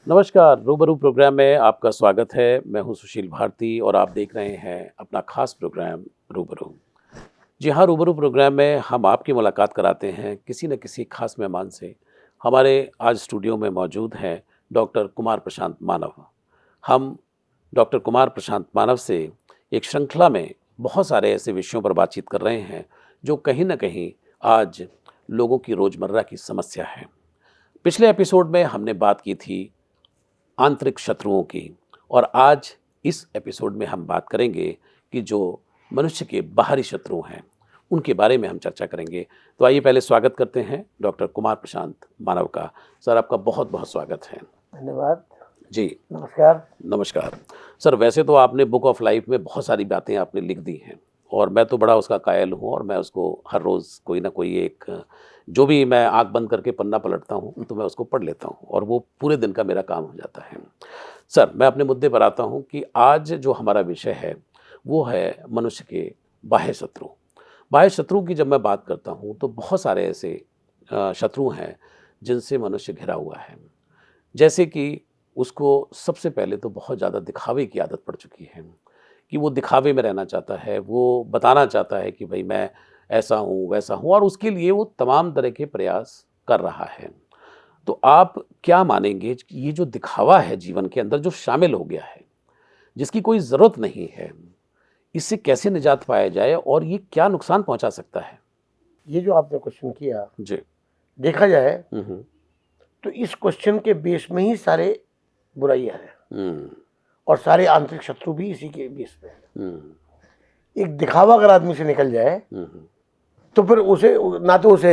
नमस्कार, रूबरू प्रोग्राम में आपका स्वागत है। मैं हूं सुशील भारती और आप देख रहे हैं अपना खास प्रोग्राम रूबरू। जी हाँ, रूबरू प्रोग्राम में हम आपकी मुलाकात कराते हैं किसी न किसी खास मेहमान से। हमारे आज स्टूडियो में मौजूद हैं डॉक्टर कुमार प्रशांत मानव। हम डॉक्टर कुमार प्रशांत मानव से एक श्रृंखला में बहुत सारे ऐसे विषयों पर बातचीत कर रहे हैं जो कहीं न कहीं आज लोगों की रोज़मर्रा की समस्या है। पिछले एपिसोड में हमने बात की थी आंतरिक शत्रुओं की और आज इस एपिसोड में हम बात करेंगे कि जो मनुष्य के बाहरी शत्रु हैं उनके बारे में हम चर्चा करेंगे। तो आइए पहले स्वागत करते हैं डॉक्टर कुमार प्रशांत मानव का। सर, आपका बहुत बहुत स्वागत है। धन्यवाद जी नमस्कार। नमस्कार। सर, वैसे तो आपने बुक ऑफ लाइफ में बहुत सारी बातें आपने लिख दी हैं और मैं तो बड़ा उसका कायल हूँ और मैं उसको हर रोज़ कोई ना कोई एक जो भी मैं आँख बंद करके पन्ना पलटता हूँ तो मैं उसको पढ़ लेता हूँ और वो पूरे दिन का मेरा काम हो जाता है। सर, मैं अपने मुद्दे पर आता हूँ कि आज जो हमारा विषय है वो है मनुष्य के बाह्य शत्रु। बाह्य शत्रु की जब मैं बात करता हूँ तो बहुत सारे ऐसे शत्रु हैं जिनसे मनुष्य घिरा हुआ है। जैसे कि उसको सबसे पहले तो बहुत ज़्यादा दिखावे की आदत पड़ चुकी है कि वो दिखावे में रहना चाहता है, वो बताना चाहता है कि भाई मैं ऐसा हूँ, वैसा हूँ और उसके लिए वो तमाम तरह के प्रयास कर रहा है। तो आप क्या मानेंगे कि ये जो दिखावा है जीवन के अंदर जो शामिल हो गया है, जिसकी कोई ज़रूरत नहीं है, इससे कैसे निजात पाया जाए और ये क्या नुकसान पहुँचा सकता है? ये जो आपने क्वेश्चन किया, जी। देखा जाए हुँ। तो इस क्वेश्चन के बेस में ही सारे बुराइयां हैं हुँ, और सारे आंतरिक शत्रु भी इसी के बेस पे हैं। हुँ, एक दिखावा अगर आदमी से निकल जाए हुँ, तो फिर उसे ना तो उसे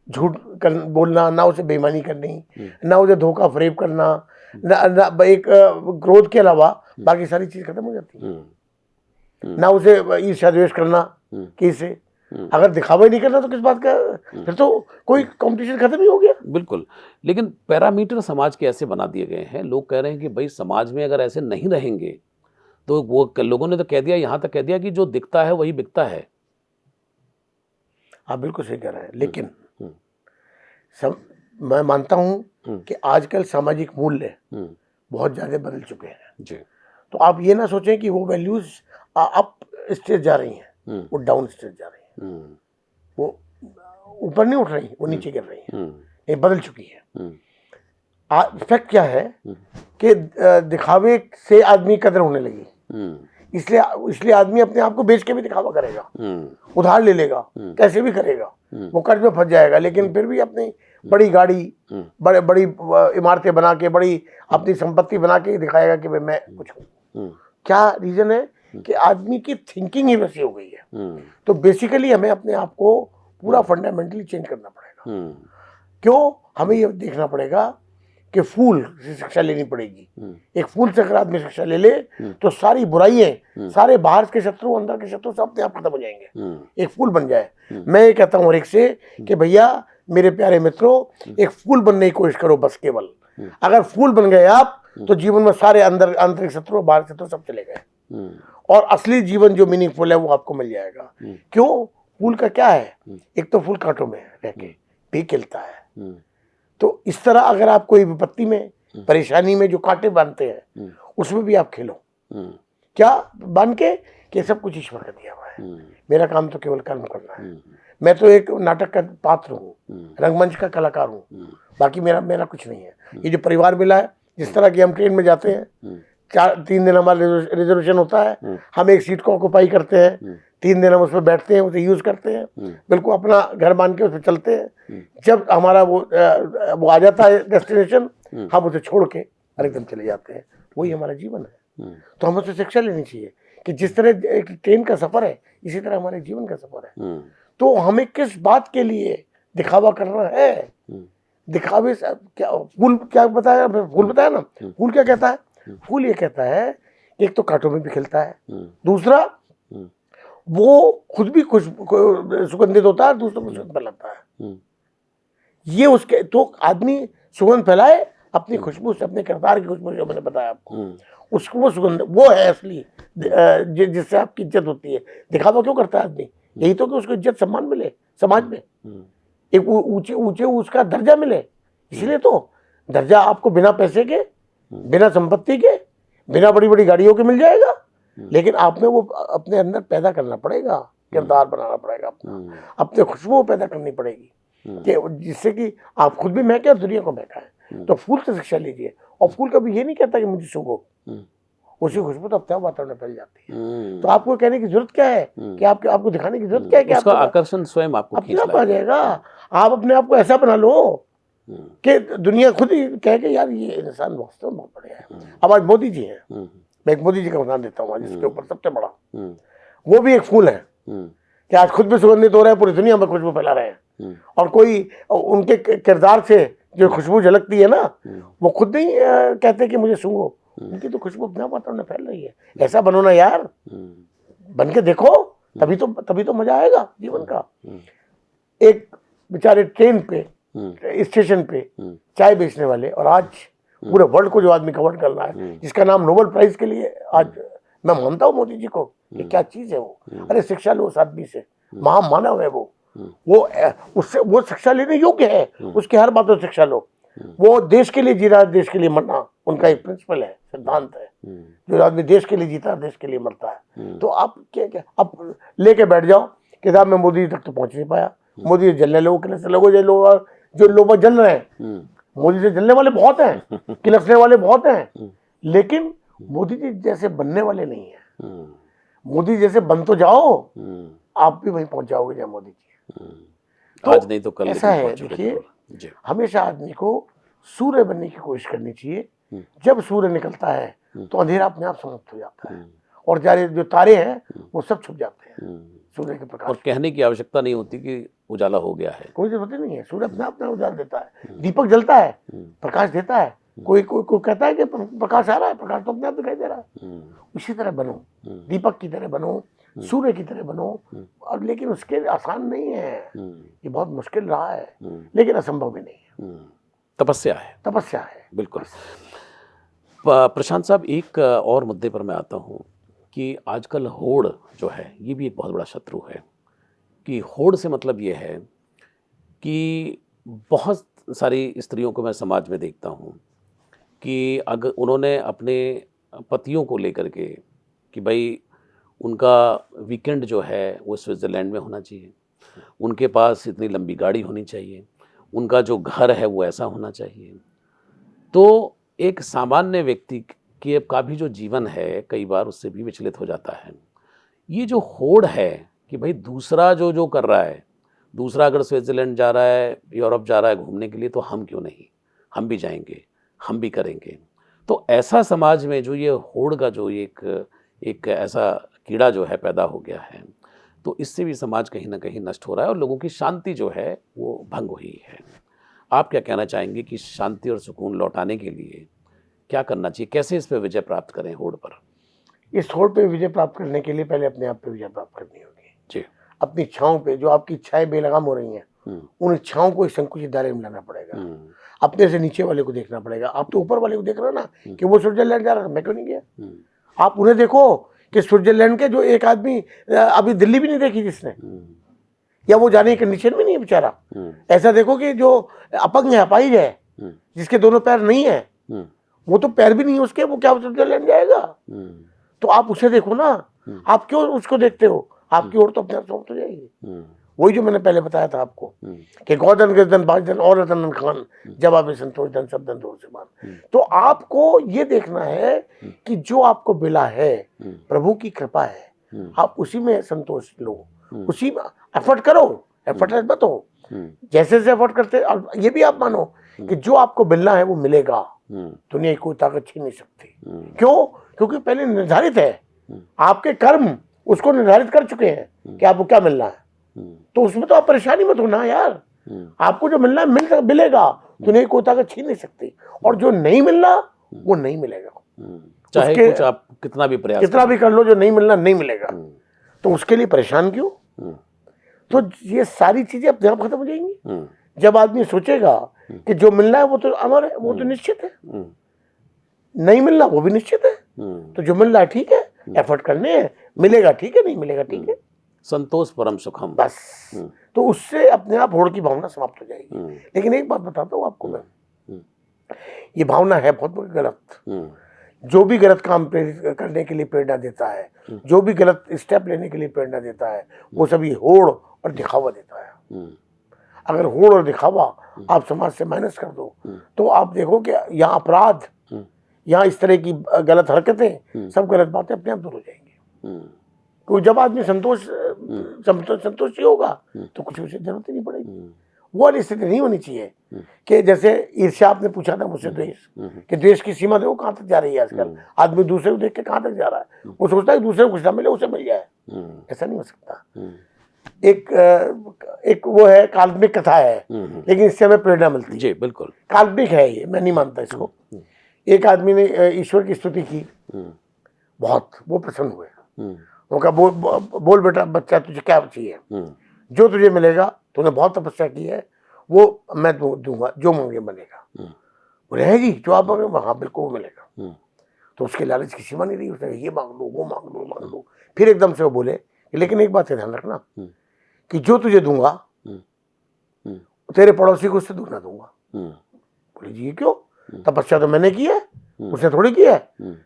झूठ बोलना, ना उसे बेईमानी करनी, ना उसे धोखा फरेब करना, ना एक क्रोध के अलावा बाकी सारी चीज खत्म हो जाती है। ना उसे ईर्ष्या द्वेष करना किसी से। अगर दिखावा ही नहीं करना तो किस बात का, फिर तो कोई कंपटीशन खत्म ही हो गया। बिल्कुल। लेकिन पैरामीटर समाज के ऐसे बना दिए गए हैं, लोग कह रहे हैं कि भई समाज में अगर ऐसे नहीं रहेंगे, तो वो लोगों ने तो कह दिया, यहाँ तक कह दिया कि जो दिखता है वही बिकता है। आप बिल्कुल सही कह रहे हैं, लेकिन हुँ, मैं मानता हूं कि आजकल सामाजिक मूल्य हुँ, बहुत ज्यादा बदल चुके हैं। जी। तो आप ये ना सोचें कि वो वैल्यूज अप स्टेज जा रही हैं, वो डाउन स्टेज जा रही हैं। हुँ, वो ऊपर नहीं उठ रही, वो नीचे गिर रही हैं। हुँ, ये बदल चुकी है। हुँ, फैक्ट क्या है कि दिखावे से आदमी कदर होने लगी, हुँ, इसलिए इसलिए आदमी अपने आप को बेच के भी दिखावा करेगा, हुँ, उधार ले लेगा, कैसे भी करेगा, वो कर्ज में फंस जाएगा, लेकिन फिर भी अपनी बड़ी गाड़ी, बड़ी इमारतें बना के, बड़ी अपनी संपत्ति बना के दिखाएगा कि भाई मैं कुछ हूँ। क्या रीजन है कि आदमी की थिंकिंग ही वैसी हो गई है। तो बेसिकली हमें अपने आप को पूरा फंडामेंटली चेंज करना पड़ेगा। क्यों? हमें ये देखना पड़ेगा कि फूल से शिक्षा लेनी पड़ेगी। एक फूल से अगर आदमी शिक्षा ले ले तो सारी बुराइयां, सारे बाहर के शत्रु, अंदर के शत्रु सब अपने आप खत्म हो जाएंगे। एक फूल बन जाए। मैं ये कहता हूँ हर एक से कि भैया मेरे प्यारे मित्रों, एक फूल बनने की कोशिश करो बस केवल। अगर फूल बन गए आप तो जीवन में सारे अंदर आंतरिक शत्रु, बाहर शत्रु सब चले गए और असली जीवन जो मीनिंगफुल है वो आपको मिल जाएगा। क्यों? फूल का क्या है, एक तो फूल कांटों में रह के भी खिलता है। तो इस तरह अगर आप कोई विपत्ति में, परेशानी में जो कांटे बांधते हैं उसमें भी आप खेलो। क्या बांध के कि सब कुछ ईश्वर का दिया हुआ है, मेरा काम तो केवल कर्म करना है। मैं तो एक नाटक का पात्र हूँ, रंगमंच का कलाकार हूँ, बाकी मेरा कुछ नहीं है। ये जो परिवार मिला है, जिस तरह की हम ट्रेन में जाते हैं, 3 दिन हमारा रिजर्वेशन होता है, हम एक सीट को ऑक्यूपाई करते हैं, 3 दिन हम उस पर बैठते हैं, उसे यूज करते हैं, बिल्कुल अपना घर मान के उस पर चलते हैं। जब हमारा वो आ जाता है डेस्टिनेशन, हम उसे छोड़ के एकदम चले जाते हैं। वही हमारा जीवन है। तो हमें उससे शिक्षा लेनी चाहिए कि जिस तरह एक ट्रेन का सफर है, इसी तरह हमारे जीवन का सफर है। तो हमें किस बात के लिए दिखावा करना है? दिखावे से क्या फूल क्या बताया, फूल बताया ना, फूल क्या कहता है? फूल ये कहता है एक तो कांटों में भी खिलता है, दूसरा वो खुद भी खुश सुगंधित होता है, दूसरों को सुगंध फैलाता है। ये उसके तो आदमी सुगंध फैलाए अपनी खुशबू से, अपने किरदार की खुशबू जो मैंने बताया आपको, उसको वो सुगंध वो है असली जिससे आपकी इज्जत होती है। दिखावा क्यों करता है आदमी? यही तो कि उसको इज्जत सम्मान मिले समाज में, एक ऊंचे ऊंचे उसका दर्जा मिले। इसलिए तो दर्जा आपको बिना पैसे के बिना संपत्ति के, बिना बड़ी बड़ी गाड़ियों के मिल जाएगा, लेकिन आप में वो अपने अंदर पैदा करना पड़ेगा, किरदार बनाना पड़ेगा अपना, अपने खुशबू पैदा करनी पड़ेगी कि जिससे कि आप खुद भी महके और दुनिया को महकाए। तो फूल से शिक्षा लीजिए, और फूल कभी ये नहीं कहता कि मुझे सूंघो, उसकी खुशबू तो अपने वातावरण में फैल जाती है। तो आपको कहने की जरूरत क्या है कि आपको दिखाने की जरूरत क्या है कि उसका आकर्षण स्वयं आपको अपने आप आ जाएगा। आप अपने आप को ऐसा बना लो कि दुनिया खुद ही कहे कि यार ये इंसान वास्तव में बहुत बढ़िया है। अब आज मोदी जी हैं, मैं एक मोदी जी का उदाहरण देता हूँ आज, जिसके ऊपर सबसे बड़ा, वो भी एक फूल है कि आज खुद भी सुगंधित हो रहे हैं, पूरी दुनिया में खुशबू फैला रहे हैं। और कोई उनके किरदार से जो खुशबू झलकती है ना, वो खुद नहीं कहते कि मुझे सूंघो, उनकी तो खुशबू अपने वातावरण में फैल रही है। ऐसा बनो ना यार, बन के देखो, तभी तो मजा आएगा जीवन का। एक बेचारे ट्रेन पे, स्टेशन पे चाय बेचने वाले, और आज पूरे वर्ल्ड को जो आदमी कवर कर रहा है, जिसका नाम नोबेल प्राइज के लिए आज मैं मानता हूँ मोदी जी को, कि क्या चीज है वो। अरे शिक्षा लो उस आदमी से, महामानव है वो उससे वो शिक्षा लेने योग्य है, उसके हर बातों से शिक्षा लो। वो देश के लिए जी रहा है, देश के लिए मरना उनका एक प्रिंसिपल है, सिद्धांत है। जो आदमी देश के लिए जीता है, देश के लिए मरता है। तो आप क्या अब लेके बैठ जाओ कि साहब मैं मोदी तक तो पहुंच नहीं पाया, मोदी से जलने लोगों के लोग जो लोग जल रहे हैं, मोदी से जलने वाले बहुत हैं, किलसने वाले बहुत हैं, लेकिन मोदी जी जैसे बनने वाले नहीं है। मोदी जैसे बन तो जाओ, आप भी वहीं पहुंच जाओगे जहाँ मोदी जी। तो आज नहीं तो कल ऐसा है, देखिए हमेशा आदमी को सूर्य बनने की कोशिश करनी चाहिए। जब सूर्य निकलता है तो अंधेरा अपने आप समाप्त हो जाता है, और जो तारे हैं वो सब छुप जाते हैं सूर्य के प्रकाश। और कहने की आवश्यकता नहीं होती कि उजाला हो गया है, कोई जरूरत ही नहीं है। सूर्य अपने आप में उजाला देता है, दीपक जलता है, प्रकाश देता है। कोई कहता है कि प्रकाश आ रहा है, प्रकाश तो अपने आप दिखाई दे रहा है। इसी तरह बनो, दीपक की तरह बनो, सूर्य की तरह बनो। और लेकिन उसके आसान नहीं है, ये बहुत मुश्किल रहा है, लेकिन असंभव भी नहीं है। तपस्या है, तपस्या है, बिल्कुल। प्रशांत साहब, एक और मुद्दे पर मैं आता हूँ कि आजकल होड़ जो है, ये भी एक बहुत बड़ा शत्रु है। कि होड़ से मतलब ये है कि बहुत सारी स्त्रियों को मैं समाज में देखता हूँ कि अगर उन्होंने अपने पतियों को लेकर के कि भाई उनका वीकेंड जो है वो स्विट्ज़रलैंड में होना चाहिए, उनके पास इतनी लंबी गाड़ी होनी चाहिए, उनका जो घर है वो ऐसा होना चाहिए। तो एक सामान्य व्यक्ति का भी जो जीवन है कई बार उससे भी विचलित हो जाता है। ये जो होड़ है कि भाई दूसरा जो कर रहा है, दूसरा अगर स्विट्ज़रलैंड जा रहा है, यूरोप जा रहा है घूमने के लिए, तो हम क्यों नहीं, हम भी जाएंगे, हम भी करेंगे। तो ऐसा समाज में जो ये होड़ का जो एक ऐसा कीड़ा जो है पैदा हो गया है, तो इससे भी समाज कहीं ना कहीं नष्ट हो रहा है और लोगों की शांति जो है वो भंग हुई है। आप क्या कहना चाहेंगे कि शांति और सुकून लौटाने के लिए क्या करना चाहिए, कैसे इस पर विजय प्राप्त करें होड़ पर? इस होड़ पे विजय प्राप्त करने के लिए पहले अपने आप पे विजय प्राप्त करनी होगी जी। अपनी इच्छाओं पे, जो आपकी इच्छाएं बेलगाम हो रही हैं, उन इच्छाओं को एक संकुचित दायरे में लाना पड़ेगा। अपने से नीचे वाले को देखना पड़ेगा। आप तो ऊपर वाले को देख रहे हो ना कि वो स्विट्जरलैंड जा रहा है, मैं क्यों नहीं गया। आप उन्हें देखो कि स्विट्जरलैंड के जो एक आदमी अभी दिल्ली भी नहीं देखी जिसने, या वो जाने की कंडीशन में नहीं है बेचारा। ऐसा देखो कि जो अपंग है, अपाहिज है, जिसके दोनों पैर नहीं है, वो तो पैर भी नहीं है उसके, वो क्या स्विट्जरलैंड जाएगा? तो आप उसे देखो ना, आप क्यों उसको देखते हो? आपकी ओर तो अपने आप समाप्त हो जाएगी। वही जो मैंने पहले बताया था आपको कि गौधन गजधन बाजधन और रतन खान, जब आप संतोष धन सब धन दूर से मान। तो आपको ये देखना है कि जो आपको मिला है प्रभु की कृपा है, आप उसी में संतोष लो, उसी में एफर्ट करो, एफर्टलेस मत हो। जैसे जैसे एफर्ट करते, और ये भी आप मानो कि जो आपको मिलना है वो मिलेगा, दुनिया की कोई ताकत छीन नहीं सकती। क्यों? क्योंकि पहले निर्धारित है, आपके कर्म उसको निर्धारित कर चुके हैं कि आपको क्या मिलना है। तो उसमें तो आप परेशानी मत होना यार, आपको जो मिलना है मिलेगा, दुनिया की कोई ताकत छीन नहीं सकती। और जो नहीं मिलना वो नहीं मिलेगा, चाहे कुछ आप कितना भी प्रयास कर लो, जो नहीं मिलना नहीं मिलेगा। तो उसके लिए परेशान क्यों? तो ये सारी चीजें अपने आप खत्म हो जाएंगी जब आदमी सोचेगा कि जो मिलना है वो तो अमर है, वो तो निश्चित है, नहीं मिलना वो भी निश्चित है। तो जो मिल रहा है ठीक है, एफर्ट करने हैं, मिलेगा ठीक है, नहीं मिलेगा ठीक है, संतोष परम सुखम, बस। तो उससे अपने आप होड़ की भावना समाप्त हो जाएगी। लेकिन एक बात बताता हूँ आपको मैं, ये भावना है बहुत बड़ी गलत। जो भी गलत काम करने के लिए प्रेरणा देता है, जो भी गलत स्टेप लेने के लिए प्रेरणा देता है, वो सभी होड़ और दिखावा देता है। अगर होड़ और दिखावा आप समाज से माइनस कर दो तो आप देखो कि यहाँ अपराध, यहाँ इस तरह की गलत हरकतें, सब गलत बातें अपने आप दूर हो जाएंगी। क्योंकि जब आदमी संतोषी होगा तो कुछ उसे जरूरत ही नहीं पड़ेगी। वो वाली स्थिति नहीं होनी चाहिए कि जैसे ईर्ष्या, आपने पूछा था मुझसे द्वेष, कि द्वेष की सीमा देखो कहाँ तक जा रही है आजकल। आदमी दूसरे को देख के कहाँ तक जा रहा है, वो सोचता है कि दूसरे को कुछ ना मिले उसे मिल जाए। ऐसा नहीं हो सकता। एक वो है, काल्पनिक कथा है, लेकिन इससे हमें प्रेरणा मिलती है। जी बिल्कुल, काल्पनिक है ये, मैं नहीं मानता इसको। एक आदमी ने ईश्वर की स्तुति की, बहुत, वो प्रसन्न हुए। उनका बोल बेटा बच्चा, तुझे क्या चाहिए, जो तुझे मिलेगा, तूने बहुत तपस्या की है, वो मैं दूंगा, जो मांगे बनेगा। बोले हैं जी, जो आप मांगे, हाँ बिल्कुल वो मिलेगा। तो उसके लालच की सीमा नहीं रही, उसने ये मांग लो, वो मांग लो, मांग लो। फिर एकदम से वो बोले, लेकिन एक बात है ध्यान रखना कि जो तुझे दूंगा तेरे पड़ोसी को उससे दूर ना दूंगा। बोले जी ये क्यों, तपस्या तो मैंने की है, उसने थोड़ी की है।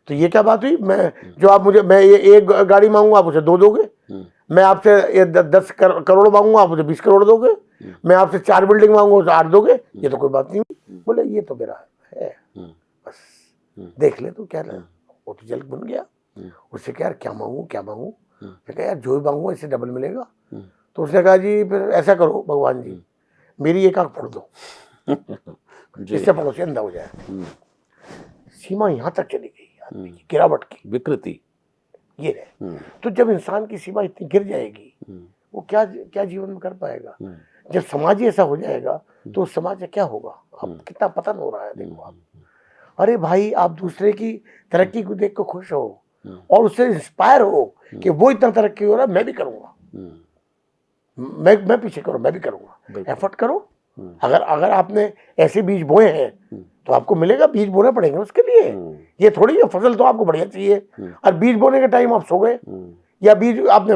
तो ये क्या बात हुई, मैं जो आप मुझे, मैं ये एक गाड़ी मांगूंगा आप उसे 2 दोगे, मैं आपसे 10 करोड़ मांगूंगा आप मुझे 20 करोड़ दोगे, मैं आपसे 4 बिल्डिंग मांगूंगा तो 8 दोगे, ये तो कोई बात नहीं हुई। बोले ये तो मेरा है, बस देख ले तू क्या है। वो तो जल्द बन गया। उससे क्या यार, क्या मांगू क्या मांगू, कहा यार जो भी मांगूंगा इससे डबल मिलेगा। तो उसने कहा जी फिर ऐसा करो भगवान जी, मेरी एक आंख फोड़ दो, इससे पड़ोसी अंधा हो जाए। सीमा यहाँ तक चली गई आदमी की, गिरावट की, विकृति ये है। तो जब इंसान की सीमा इतनी गिर जाएगी, वो क्या क्या जीवन में कर पाएगा। जब समाज ही ऐसा हो जाएगा तो उस समाज में क्या होगा। अब कितना पतन हो रहा है देखो आप। अरे भाई, आप दूसरे की तरक्की को देख कर खुश हो और उससे इंस्पायर हो कि वो इतना तरक्की हो रहा है, मैं भी करूंगा, मैं पीछे करूँ, मैं भी करूंगा। एफर्ट करो। अगर आपने ऐसे बीज बोए हैं तो आपको मिलेगा, बीज बोने पड़ेंगे उसके लिए। ये थोड़ी है फसल तो आपको बढ़िया चाहिए और बीज बोने के टाइम आप सो गए या बीज आपने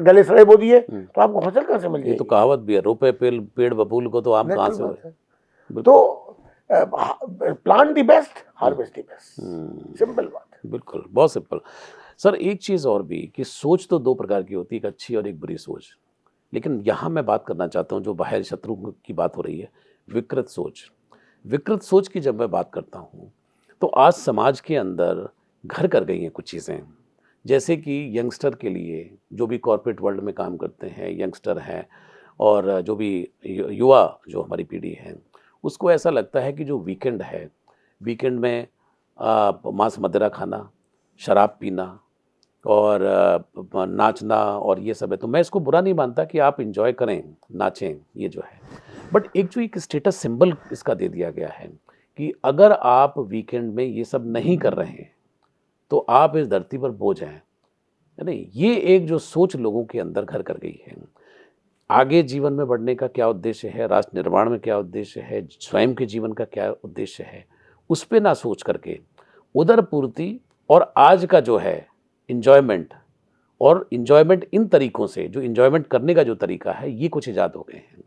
गले सड़े बो दिए तो आपको फसल कहाँ से मिल जाएगी। ये तो कहावत भी है, रोपे पेड़ बबूल को तो आम कहाँ से हुए। तो plant the best, harvest the best, simple बात है। बिल्कुल, बहुत सिंपल। सर एक चीज़ और भी कि सोच तो 2 प्रकार की होती है, एक अच्छी और एक बुरी सोच। लेकिन यहाँ मैं बात करना चाहता हूँ, जो बाह्य शत्रु की बात हो रही है, विकृत सोच। विकृत सोच की जब मैं बात करता हूँ तो आज समाज के अंदर घर कर गई हैं कुछ चीज़ें, जैसे कि यंगस्टर के लिए, जो भी कॉर्पोरेट वर्ल्ड में काम करते हैं, यंगस्टर हैं और जो भी युवा जो हमारी पीढ़ी है, उसको ऐसा लगता है कि जो वीकेंड है, वीकेंड में मांस मदिरा खाना, शराब पीना और नाचना और ये सब है। तो मैं इसको बुरा नहीं मानता कि आप इंजॉय करें, नाचें, ये जो है। बट एक जो एक स्टेटस सिंबल इसका दे दिया गया है कि अगर आप वीकेंड में ये सब नहीं कर रहे हैं तो आप इस धरती पर बोझ हैं। नहीं, ये एक जो सोच लोगों के अंदर घर कर गई है। आगे जीवन में बढ़ने का क्या उद्देश्य है, राष्ट्र निर्माण में क्या उद्देश्य है, स्वयं के जीवन का क्या उद्देश्य है, उस पर ना सोच करके उदर पूर्ति और आज का जो है इंजॉयमेंट, और इंजॉयमेंट इन तरीकों से, जो इंजॉयमेंट करने का जो तरीका है, ये कुछ ईजाद हो गए हैं।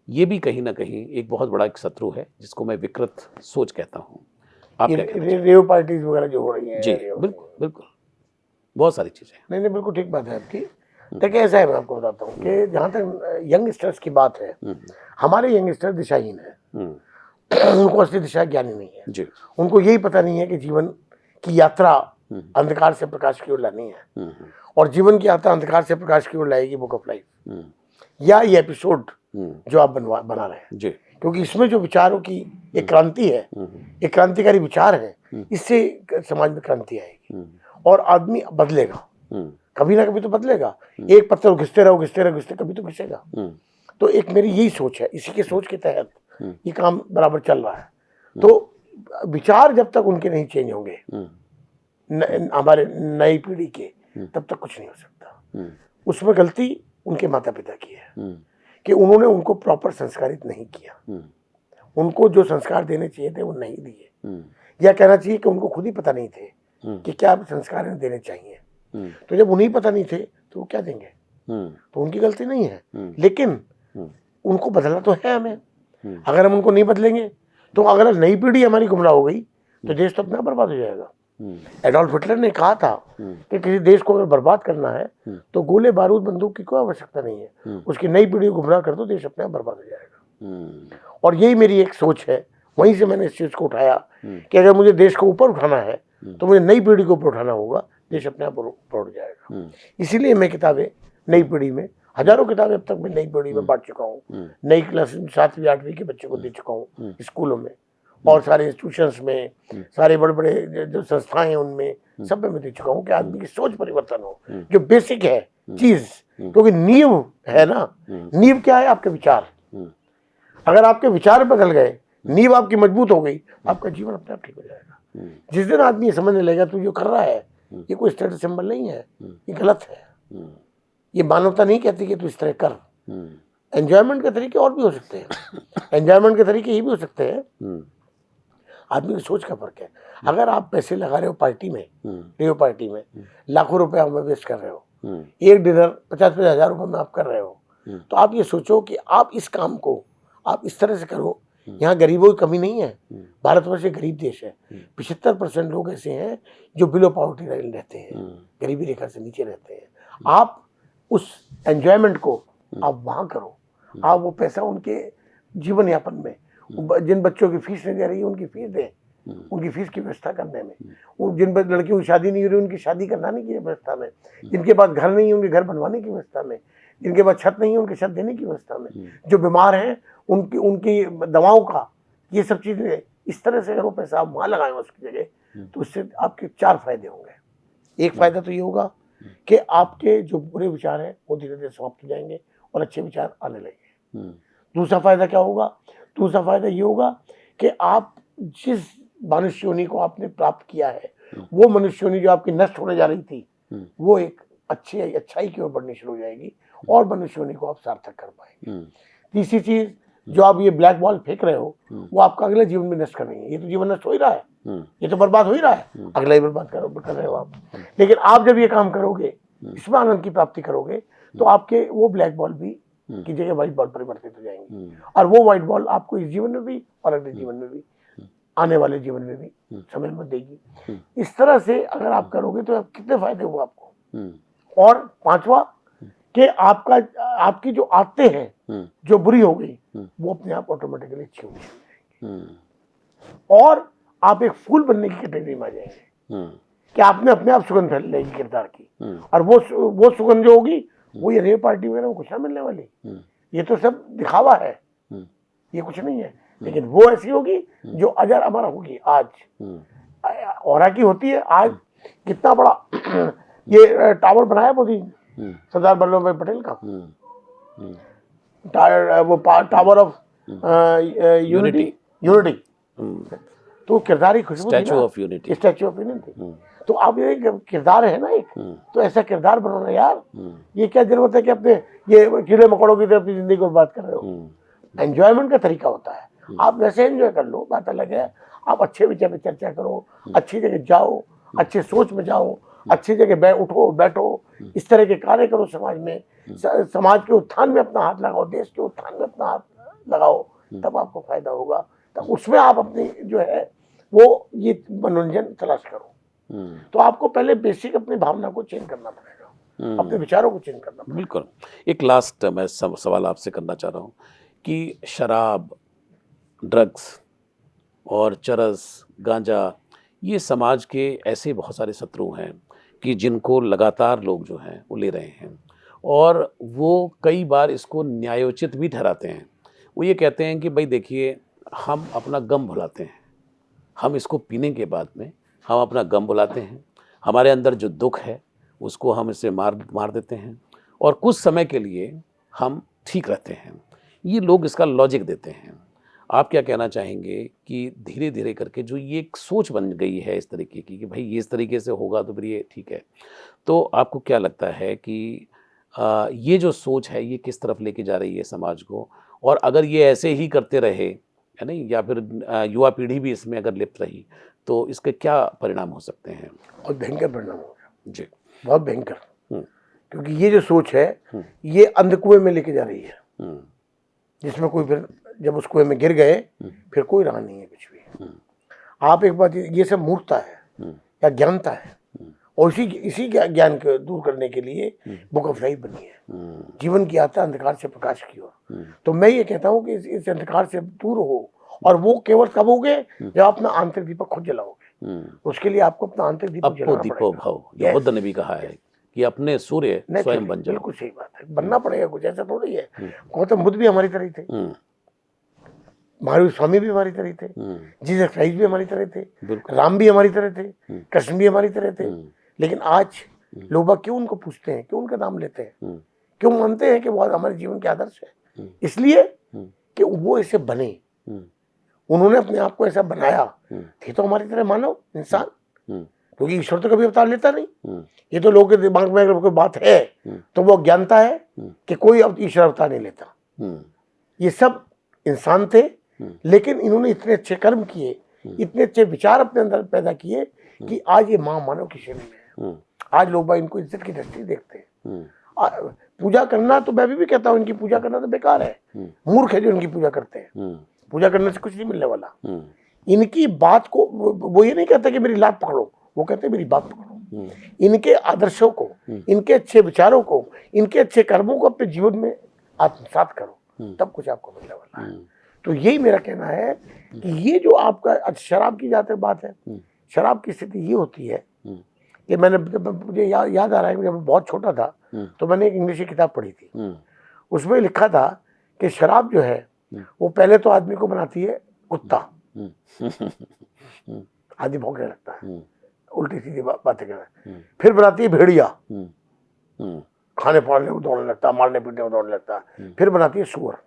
ये भी कहीं ना कहीं एक बहुत बड़ा एक शत्रु है जिसको मैं विकृत सोच कहता हूँ। आप क्या कहते हैं? रेव पार्टीज वगैरह जो हो रही हैं। जी बिल्कुल बिल्कुल, बहुत सारी चीज़ें। नहीं, बिल्कुल ठीक बात है आपकी। देखिए ऐसा है, मैं आपको बताता हूँ कि जहाँ तक यंगस्टर्स की बात है, हमारे यंगस्टर दिशाहीन है। उनको असली दिशा ज्ञानी नहीं है जी। उनको यही पता नहीं है कि जीवन की यात्रा अंधकार से प्रकाश की ओर लानी है, और जीवन की यात्रा अंधकार से प्रकाश की ओर लाएगी बुक ऑफ लाइफ या ये एपिसोड जो आप बना रहे हैं। क्योंकि इसमें जो विचारों की एक क्रांति है, एक क्रांतिकारी विचार है, इससे समाज में क्रांति आएगी और आदमी बदलेगा, कभी ना कभी तो बदलेगा। एक पत्थर घिसते रहो कभी तो घिसेगा। तो एक मेरी यही सोच है, इसी के सोच के तहत ये काम बराबर चल रहा है। तो विचार जब तक उनके नहीं चेंज होंगे, हमारे नई पीढ़ी के, तब तक कुछ नहीं हो सकता। उसमें गलती उनके माता पिता की है कि उन्होंने उनको प्रॉपर संस्कारित नहीं किया। उनको जो संस्कार देने चाहिए थे वो नहीं दिए, या कहना चाहिए कि उनको खुद ही पता नहीं थे कि क्या संस्कार देने चाहिए। तो जब उन्हें पता नहीं थे तो वो क्या देंगे, तो उनकी गलती नहीं है। लेकिन उनको बदलना तो है हमें। अगर हम उनको नहीं बदलेंगे तो अगर नई पीढ़ी हमारी गुमराह हो गई तो देश तो अपना बर्बाद हो जाएगा। एडोल्फ हिटलर ने कहा था कि किसी देश को अगर बर्बाद करना है तो गोले बारूद बंदूक की कोई आवश्यकता नहीं है, उसकी नई पीढ़ी को गुमराह कर दो, देश अपने आप बर्बाद हो जाएगा। और यही मेरी एक सोच है, वहीं से मैंने इस चीज को उठाया कि अगर मुझे देश को ऊपर उठाना है तो मुझे नई पीढ़ी को ऊपर उठाना होगा, देश अपने आप ऊपर उठ जाएगा। इसीलिए मैं किताबें नई पीढ़ी में, हजारों किताबें अब तक मैं नई पीढ़ी में बांट चुका हूँ। नई क्लास 7वीं 8वीं के बच्चों को दे चुका हूँ स्कूलों में, और सारे इंस्टीट्यूशंस में, सारे बड़े बड़े जो संस्थाएं हैं उनमें सब में मैं दे चुका हूँ कि आदमी की सोच परिवर्तन हो, जो बेसिक है चीज, क्योंकि नींव है ना, नींव क्या है? आपके विचार। अगर आपके विचार बदल गए, नींव आपकी मजबूत हो गई, आपका जीवन अपने आप ठीक हो जाएगा। जिस दिन आदमी समझने लगेगा तू जो कर रहा है ये कोई स्टेटस सिंबल नहीं है, ये गलत है, ये मानवता नहीं कहती कि तू इस तरह कर। एंजॉयमेंट के तरीके और भी हो सकते हैं, एंजॉयमेंट के तरीके ये भी हो सकते हैं, आदमी की सोच का फर्क है। अगर आप पैसे लगा रहे हो पार्टी में, रेव पार्टी में, लाखों रुपए आप वेस्ट कर रहे हो, एक डिनर 50-50 हजार रुपए में आप कर रहे हो, तो आप ये सोचो कि आप इस काम को आप इस तरह से करो। यहाँ गरीबों की कमी नहीं है, भारतवर्ष एक गरीब देश है, 75% लोग ऐसे हैं जो बिलो पॉवर्टी लाइन रहते हैं, गरीबी रेखा से नीचे रहते हैं। आप उस एंजॉयमेंट को आप वहाँ करो, आप वो पैसा उनके जीवन यापन में, जिन बच्चों की फीस नहीं दे रही है उनकी फीस दें, उनकी फीस की व्यवस्था करने में, जिन लड़कियों की शादी नहीं हो रही उनकी शादी कराने की व्यवस्था में, जिनके पास घर नहीं है उनके घर बनवाने की व्यवस्था में, जिनके पास छत नहीं है उनकी छत देने की व्यवस्था में, जो बीमार हैं उनकी दवाओं का, ये सब चीजें इस तरह से अगर वो पैसा आप वहाँ लगाएं उसकी जगह, तो इससे आपके 4 फायदे होंगे। एक फायदा तो ये होगा कि आपके जो बुरे विचार हैं वो धीरे धीरे समाप्त हो जाएंगे और अच्छे विचार आने लगेंगे। दूसरा फायदा क्या होगा? दूसरा फायदा ये होगा कि आप जिस मनुष्य योनि को आपने प्राप्त किया है, वो मनुष्य योनि जो आपकी नष्ट होने जा रही थी, वो एक अच्छाई की ओर बढ़नी शुरू हो जाएगी और मनुष्य योनि को आप सार्थक कर पाएंगे। तीसरी चीज, जो आप ये ब्लैक बॉल फेंक रहे हो वो आपका अगले जीवन में नष्ट कर रही है। ये तो जीवन नष्ट हो ही रहा है, ये तो बर्बाद हो ही रहा है, अगला ही बर्बाद कर रहे हो आप। लेकिन आप जब ये काम करोगे, इसमें आनंद की प्राप्ति करोगे, तो आपके वो ब्लैक बॉल भी की जगह व्हाइट बॉल परिवर्तित हो जाएंगी, और वो व्हाइट बॉल आपको इस जीवन में भी और अगले जीवन में भी, आने वाले जीवन में भी समय में देगी। इस तरह से अगर आप करोगे तो कितने फायदे हुए आपको। और पांचवा कि आपकी जो आदतें हैं जो बुरी हो गई वो अपने आप ऑटोमेटिकली अच्छी हो जाएंगी, और आप एक फूल बनने की कैटेगरी में आ जाएंगे कि आपने अपने आप सुगंध फैलेगी किरदार की, और वो सुगंध जो होगी वो ये रेव पार्टी वगैरह में कुछ ना मिलने वाली, ये तो सब दिखावा है, ये कुछ नहीं है। लेकिन वो ऐसी होगी जो अजर अमर होगी। आज और की होती है, आज कितना बड़ा ये टावर बनाया मोदी सरदार वल्लभ भाई पटेल का, वो टावर ऑफ यूनिटी, तो किरदार ही खुशबू, statue of unity, statue of unity. तो आप ये किरदार है ना एक, तो ऐसा किरदार बनाना यार, ये क्या जरूरत है कि अपने ये कीड़े मकोड़ों की तरह अपनी जिंदगी को बात कर रहे हो। एंजॉयमेंट का तरीका होता है, आप वैसे एंजॉय कर लो, बात अलग है। आप अच्छे विचार पे चर्चा करो, अच्छी जगह जाओ, अच्छे सोच में जाओ, अच्छी जगह उठो बैठो, इस तरह के कार्य करो समाज में, समाज के उत्थान में अपना हाथ लगाओ, देश के उत्थान में अपना हाथ लगाओ, तब आपको फायदा होगा। तब उसमें आप अपनी जो है वो ये मनोरंजन तलाश करो। तो आपको पहले बेसिक अपनी भावना को चेंज करना पड़ेगा, अपने विचारों को चेंज करना पड़ेगा। बिल्कुल। एक लास्ट मैं सवाल आपसे करना चाह रहा हूँ कि शराब, ड्रग्स और चरस, गांजा, ये समाज के ऐसे बहुत सारे शत्रु हैं कि जिनको लगातार लोग जो हैं वो ले रहे हैं, और वो कई बार इसको न्यायोचित भी ठहराते हैं। वो ये कहते हैं कि भाई देखिए, हम अपना गम भुलाते हैं, हम इसको पीने के बाद में हम अपना गम भुलाते हैं, हमारे अंदर जो दुख है उसको हम इसे मार देते हैं, और कुछ समय के लिए हम ठीक रहते हैं। ये लोग इसका लॉजिक देते हैं। आप क्या कहना चाहेंगे कि धीरे धीरे करके जो ये एक सोच बन गई है इस तरीके की कि भाई ये इस तरीके से होगा तो फिर ये ठीक है, तो आपको क्या लगता है कि ये जो सोच है ये किस तरफ लेके जा रही है समाज को, और अगर ये ऐसे ही करते रहे है नहीं, या फिर युवा पीढ़ी भी इसमें अगर लिप्त रही, तो इसके क्या परिणाम हो सकते हैं? बहुत भयंकर परिणाम होगा जी, बहुत भयंकर, क्योंकि ये जो सोच है ये अंधकुएं में लेके जा रही है, जिसमें कोई फिर जब उस कुएं में गिर गए फिर कोई रहा नहीं है कुछ भी। आप एक बात, ये सब मूर्खता है या ज्ञानता है, और इसी ज्ञान को दूर करने के लिए बुक ऑफ लाइफ बनी है, जीवन की यात्रा अंधकार से प्रकाश की ओर। तो मैं ये कहता हूँ कि इस अंधकार से दूर हो, और वो केवल कब होगे जब अपना आंतरिक दीपक खुद जलाओगे। उसके लिए आपको अपना आंतरिक दीपक जलाना पड़ेगा। भाव, ये बुद्ध ने भी कहा है कि अपने सूर्य स्वयं बन जाओ। बिल्कुल सही बात है, बनना पड़ेगा कुछ, ऐसा थोड़ी है। गौतम बुद्ध भी हमारी तरह थे, महावीर स्वामी भी हमारी तरह थे, जीसस क्राइस्ट भी हमारी तरह थे, राम भी हमारी तरह थे, कृष्ण भी हमारी तरह थे। लेकिन आज लोग क्यों उनको पूछते हैं, क्यों उनका नाम लेते हैं, क्यों मानते हैं कि वो हमारे जीवन के आदर्श है? इसलिए कि वो ऐसे बने, उन्होंने अपने आप को ऐसा बनाया। थे तो हमारी तरह मानव इंसान, क्योंकि ईश्वर तो कभी अवतार लेता नहीं। ये तो लोगों के दिमाग में अगर कोई बात है तो वो अज्ञानता है कि कोई अब ईश्वर अवतार नहीं लेता। ये सब इंसान थे, लेकिन इन्होंने इतने अच्छे कर्म किए, इतने अच्छे विचार अपने अंदर पैदा किए कि आज ये मानव की श्रेणी में है। आज लोग इनको इज्जत की दृष्टि देखते हैं। पूजा करना तो मैं भी कहता हूँ, इनकी पूजा करना तो बेकार है, मूर्ख है जो इनकी पूजा करते हैं। पूजा करने से कुछ नहीं मिलने वाला। इनकी बात को वो ये नहीं कहता कि मेरी लात पकड़ो, वो कहते हैं मेरी बात पकड़ो। इनके आदर्शों को, इनके अच्छे विचारों को, इनके अच्छे कर्मों को अपने जीवन में आत्मसात करो, तब कुछ आपको मिलने वाला है। तो यही मेरा कहना है कि ये जो आपका शराब की जाते बात है, शराब की स्थिति ये होती है कि मुझे याद आ रहा है, जब मैं बहुत छोटा था तो मैंने एक इंग्लिश की किताब पढ़ी थी। उसमें लिखा था कि शराब जो है वो पहले तो आदमी को बनाती है कुत्ता, आदमी भौंकने लगता है, उल्टी सीधी बातें कर, फिर बनाती है भेड़िया, खाने पाने में दौड़ने लगता है, मारने पीटने में दौड़ने लगता है, फिर बनाती है सुअर,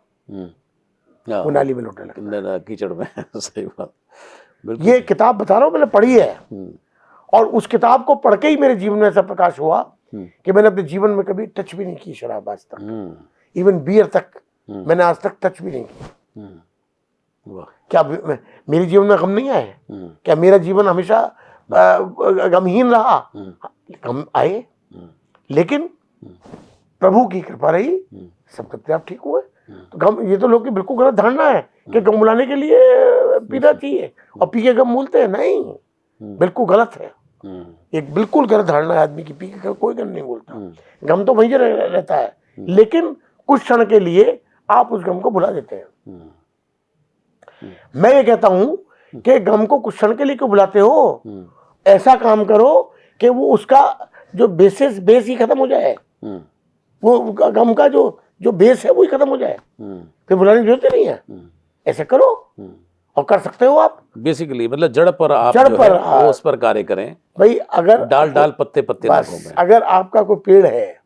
वो नाली में लौटने लगता है, कीचड़ में। सही बात। ये किताब बता रहा हूँ, मैंने पढ़ी है, और उस किताब को पढ़ के ही मेरे जीवन में ऐसा प्रकाश हुआ कि मैंने अपने जीवन में कभी टच भी नहीं की शराब आज तक, इवन बियर तक मैंने आज तक टच भी नहीं की। क्या मेरे जीवन में गम नहीं आए? क्या मेरा जीवन हमेशा गमहीन रहा? गम आए, लेकिन प्रभु की कृपा रही, सब अपने आप ठीक हुए। तो गम, ये तो लोग की बिल्कुल गलत धारणा है कि गम बुलाने के लिए पीना चाहिए और पी के गम भूलते हैं। नहीं, बिल्कुल गलत है, एक बिल्कुल गलत धारणा है आदमी की। पी के कोई गम नहीं भूलता, गम तो वहीं रहता है, लेकिन कुछ क्षण के लिए आप उस गम को भुला देते हैं। मैं ये कहता हूं कि गम को कुछ क्षण के लिए क्यों भुलाते हो? ऐसा काम करो कि वो उसका जो बेस ही खत्म हो जाए, वो गम का जो बेस है वो ही खत्म हो जाए, फिर भुलाने की जरूरत नहीं है। ऐसा करो, और कर सकते हो आप। बेसिकली मतलब जड़ पर आप वो उस पर कार्य करें भाई। अगर डाल पत्ते ना घूमें। अगर आपका कोई पेड़ है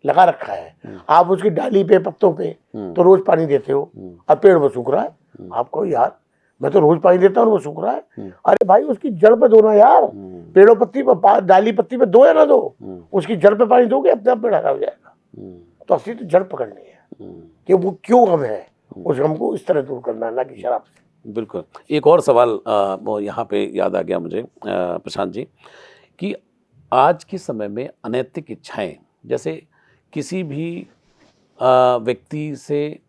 लगा रखा है, आप उसकी डाली पे, पत्तों पे तो रोज पानी देते हो, और पेड़ वो सूख रहा है, आपको यार मैं तो रोज पानी देता हूँ, वो सूख रहा है, अरे भाई उसकी जड़ पे दो ना यार, पेड़ों पत्ती पे, डाली पत्ती पे दो या ना दो, उसकी जड़ पे पानी दोगे, अपने आप पेड़ हरा हो जाएगा। तो असली तो जड़ पकड़नी है कि वो क्यों गम है, उस गम को इस तरह दूर करना, ना कि शराब से। बिल्कुल। एक और सवाल वो यहाँ पे याद आ गया मुझे प्रशांत जी, कि आज के समय में अनैतिक इच्छाएं, जैसे किसी भी व्यक्ति से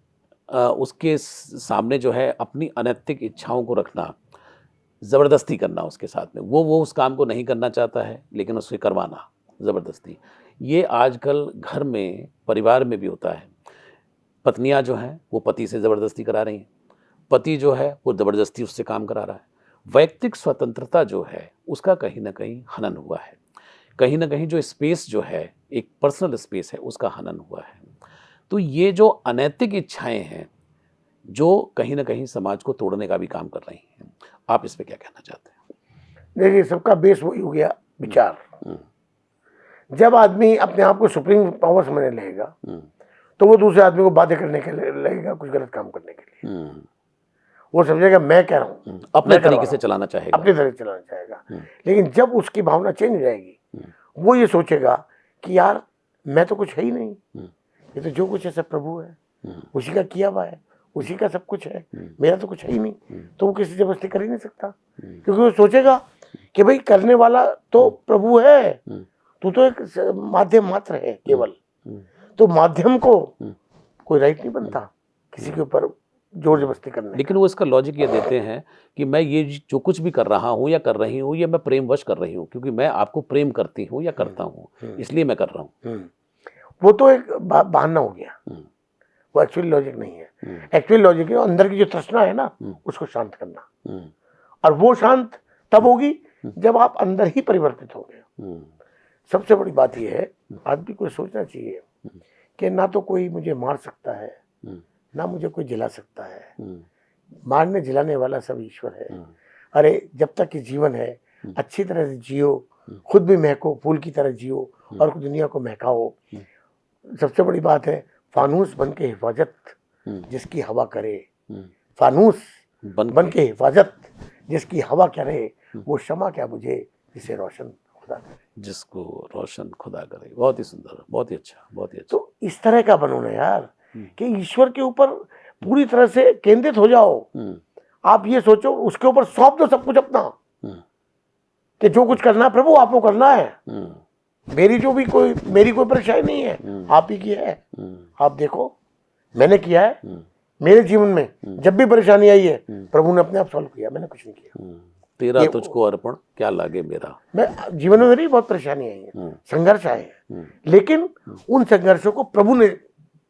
उसके सामने जो है अपनी अनैतिक इच्छाओं को रखना, ज़बरदस्ती करना उसके साथ में, वो उस काम को नहीं करना चाहता है लेकिन उससे करवाना ज़बरदस्ती, ये आजकल घर में, परिवार में भी होता है। पत्नियां जो हैं वो पति से ज़बरदस्ती करा रही हैं, पति जो है वो ज़बरदस्ती उससे काम करा रहा है। वैयक्तिक स्वतंत्रता जो है उसका कहीं ना कहीं हनन हुआ है, कहीं ना कहीं जो स्पेस जो है, एक पर्सनल स्पेस है, उसका हनन हुआ है। तो ये जो अनैतिक इच्छाएं हैं जो कहीं ना कहीं समाज को तोड़ने का भी काम कर रही हैं, आप इस पे क्या कहना चाहते हैं? देखिए, सबका बेस वही हो गया, विचार। जब आदमी अपने आप को सुप्रीम पावर समझने लगेगा तो वो दूसरे आदमी को बाध्य करने के लिए लगेगा कुछ गलत काम करने के लिए। वो समझेगा मैं कह रहा हूँ, अपने तरीके से चलाना चाहेगा, अपने तरीके से चलाना चाहेगा। लेकिन जब उसकी भावना चेंज हो जाएगी, वो ये सोचेगा कि यार मैं तो कुछ है ही नहीं, ये तो जो कुछ है सब प्रभु है, उसी का किया हुआ है, उसी का सब कुछ है, मेरा तो कुछ है ही नहीं। तो वो किसी जबरदस्ती कर ही नहीं सकता, क्योंकि वो सोचेगा कि भाई करने वाला तो प्रभु है, तू तो एक माध्यम मात्र है केवल। तो माध्यम को कोई राइट नहीं बनता किसी के ऊपर जोर जबरदस्ती करने। लेकिन वो इसका लॉजिक ये देते हैं कि मैं ये जो कुछ भी कर रहा हूँ या कर रही हूँ, ये मैं प्रेमवश कर रही हूँ, क्योंकि मैं आपको प्रेम करती हूँ या करता हूँ, इसलिए मैं कर रहा हूँ। वो तो एक बहाना हो गया, वो एक्चुअली लॉजिक नहीं है। एक्चुअली लॉजिक है अंदर की जो तृष्णा है ना, उसको शांत करना, और वो शांत तब होगी जब आप अंदर ही परिवर्तित होंगे। सबसे बड़ी बात यह है, आदमी को सोचना चाहिए कि ना तो कोई मुझे मार सकता है, ना मुझे कोई जिला सकता है। मारने जिलाने वाला सब ईश्वर है। अरे जब तक कि जीवन है अच्छी तरह से जियो, खुद भी महको, फूल की तरह जियो और दुनिया को महकाओ। सबसे बड़ी बात है, फानूस बन के हिफाजत जिसकी हवा करे, फानूस बन के हिफाजत जिसकी हवा करे, वो शमा क्या बुझे जिसे रोशन खुदा करे। जिसको रोशन खुदा करे। बहुत ही सुंदर, बहुत ही अच्छा, बहुत ही अच्छा। तो इस तरह का बनो ना यार, कि ईश्वर के ऊपर पूरी तरह से केंद्रित हो जाओ। आप ये सोचो, उसके ऊपर सौंप दो सब कुछ अपना, कि जो कुछ करना है प्रभु आपको करना है। मेरी कोई परेशानी नहीं है, आप ही की है। आप देखो मैंने किया है मेरे जीवन में, जब भी परेशानी आई है प्रभु ने अपने आप सॉल्व किया, मैंने कुछ नहीं किया। तेरा तुझको अर्पण क्या लागे मेरा। मैं जीवन में मेरी बहुत परेशानी आई है, संघर्ष आए हैं, लेकिन उन संघर्षों को प्रभु ने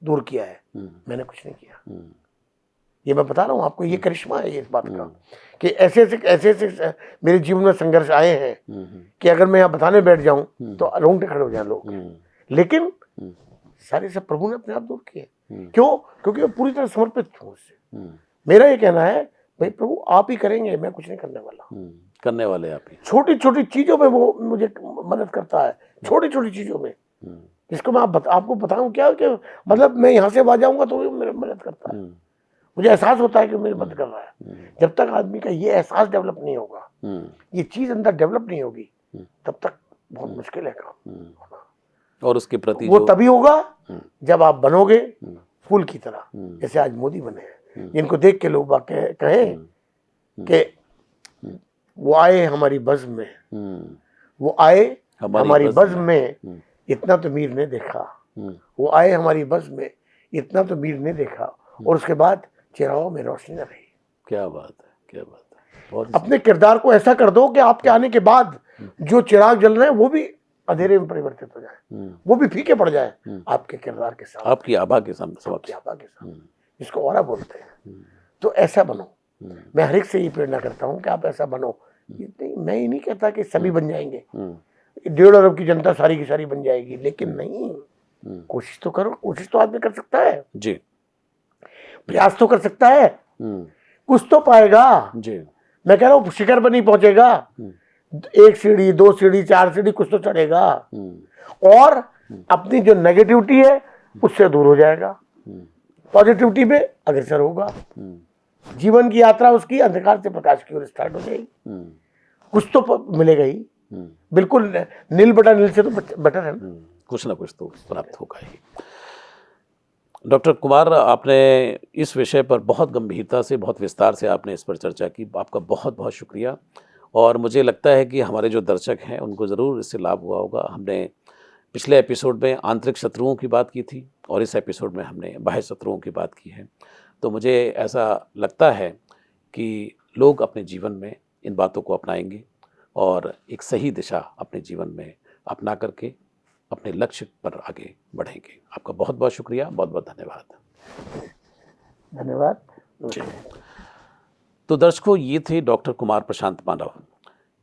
दूर किया है, मैंने कुछ नहीं किया। ये मैं बता रहा हूँ आपको, ये करिश्मा है ये इस बात का, कि ऐसे ऐसे मेरे जीवन में संघर्ष आए हैं कि अगर मैं यहाँ बताने बैठ जाऊं तो रोंगटे खड़े हो जाए लोग। लेकिन सारे सब प्रभु ने अपने आप दूर किए। क्यों? क्योंकि मैं पूरी तरह समर्पित हूँ उससे। मेरा ये कहना है भाई प्रभु आप ही करेंगे, मैं कुछ नहीं करने वाला। करने वाले आप ही। छोटी छोटी चीजों में वो मुझे मदद करता है, छोटी छोटी चीजों में, जिसको मैं आपको बताऊं क्या, कि मतलब मैं यहाँ से आ जाऊंगा तो वो मेरी मदद करता है। मुझे एहसास होता है कि मेरी मदद कर रहा है। जब तक आदमी का ये एहसास डेवलप नहीं होगा, ये चीज अंदर डेवलप नहीं होगी, तब तक बहुत मुश्किल है काम। और उसके प्रति वो तभी होगा जब आप बनोगे फूल की तरह, जैसे आज मोदी बने हैं, जिनको देख के लोग कहें कि वो आए हमारी बज़्म में, वो आए हमारी बज़्म में, इतना तो मीर ने देखा। वो आए हमारी बज़्म में, इतना तो मीर ने देखा, और उसके बाद चिरागों में रोशनी न रही। क्या बात है, क्या बात है। बहुत अपने किरदार को ऐसा कर दो कि आपके आने के बाद जो चिराग जल रहे हैं वो भी अंधेरे में परिवर्तित हो जाए, वो भी फीके पड़ जाए आपके किरदार के साथ, आपकी आभा के साथ, जिसको ऑरा बोलते हैं। तो ऐसा बनो। मैं हर एक से ये प्रेरणा करता हूँ कि आप ऐसा बनो। मैं ये नहीं कहता कि सभी बन जाएंगे, 1.5 अरब की जनता सारी की सारी बन जाएगी, लेकिन नहीं, कोशिश तो करो। कोशिश तो आदमी कर सकता है जी, प्रयास तो कर सकता है, कुछ तो पाएगा जी। मैं कह रहा हूँ शिखर पर नहीं पहुंचेगा, 1 सीढ़ी 2 सीढ़ी 4 सीढ़ी कुछ तो चढ़ेगा, और अपनी जो नेगेटिविटी है उससे दूर हो जाएगा, पॉजिटिविटी पे अग्रसर होगा। जीवन की यात्रा उसकी अंधकार से प्रकाश की ओर स्टार्ट हो जाएगी। कुछ तो मिलेगा ही, बिल्कुल नील बटा नील से तो बेटर है ना, कुछ ना कुछ तो प्राप्त होगा ही। डॉक्टर कुमार, आपने इस विषय पर बहुत गंभीरता से, बहुत विस्तार से आपने इस पर चर्चा की, आपका बहुत बहुत शुक्रिया। और मुझे लगता है कि हमारे जो दर्शक हैं उनको ज़रूर इससे लाभ हुआ होगा। हमने पिछले एपिसोड में आंतरिक शत्रुओं की बात की थी और इस एपिसोड में हमने बाह्य शत्रुओं की बात की है। तो मुझे ऐसा लगता है कि लोग अपने जीवन में इन बातों को अपनाएंगे और एक सही दिशा अपने जीवन में अपना करके अपने लक्ष्य पर आगे बढ़ेंगे। आपका बहुत बहुत शुक्रिया, बहुत बहुत धन्यवाद। धन्यवाद जी। तो दर्शकों, ये थे डॉक्टर कुमार प्रशांत मानव,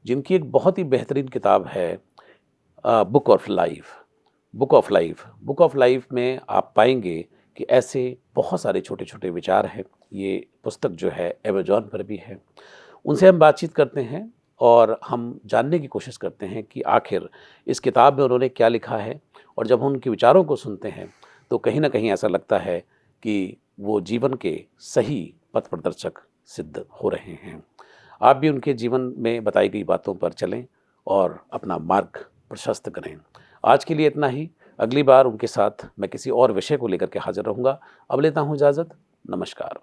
जिनकी एक बहुत ही बेहतरीन किताब है book of life. Book of life में आप पाएंगे कि ऐसे बहुत सारे छोटे छोटे विचार हैं। ये पुस्तक जो है अमेज़न पर भी है। उनसे हम बातचीत करते हैं और हम जानने की कोशिश करते हैं कि आखिर इस किताब में उन्होंने क्या लिखा है। और जब हम उनके विचारों को सुनते हैं तो कहीं ना कहीं ऐसा लगता है कि वो जीवन के सही पथ प्रदर्शक सिद्ध हो रहे हैं। आप भी उनके जीवन में बताई गई बातों पर चलें और अपना मार्ग प्रशस्त करें। आज के लिए इतना ही। अगली बार उनके साथ मैं किसी और विषय को लेकर के हाजिर रहूँगा। अब लेता हूँ इजाज़त। नमस्कार।